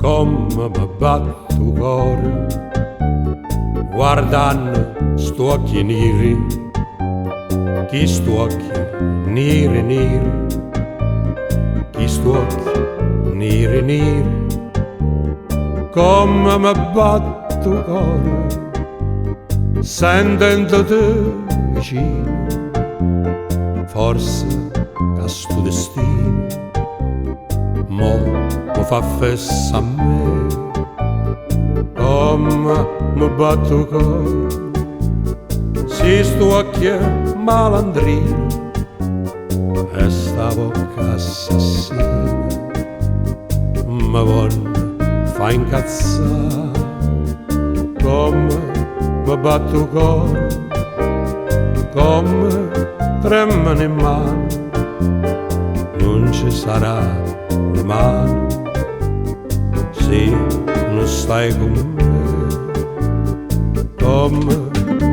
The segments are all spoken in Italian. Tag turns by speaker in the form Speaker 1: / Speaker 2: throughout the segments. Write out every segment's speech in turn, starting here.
Speaker 1: come mi batto cuore guardando sto occhi neri, chi sto occhi neri neri, chi sto occhi neri neri, come mi batto cuore sentendo te vicino, forse che sto destino mo fa fessa a me, come mi batto cuore, si sto occhi malandrino e sta bocca assassina mi vuole fa incazzare, come mi batto cuore, come tremano in mano, non ci sarà mano se non stai con me, come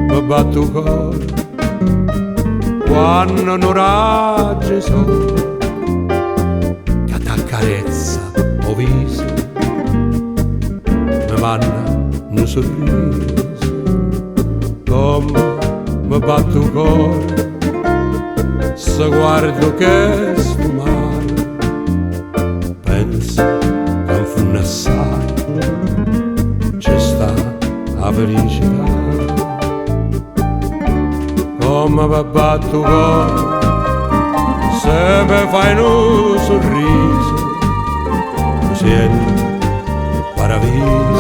Speaker 1: mi batto cuore quando non raggi sole che t'accarezza o viso mi manna un sorriso, come mi batto cuore se guardo che sto male, penso che in fondo assai c'è sta la felicità, come mi batto cuore se mi fai un sorriso, mi sento paravito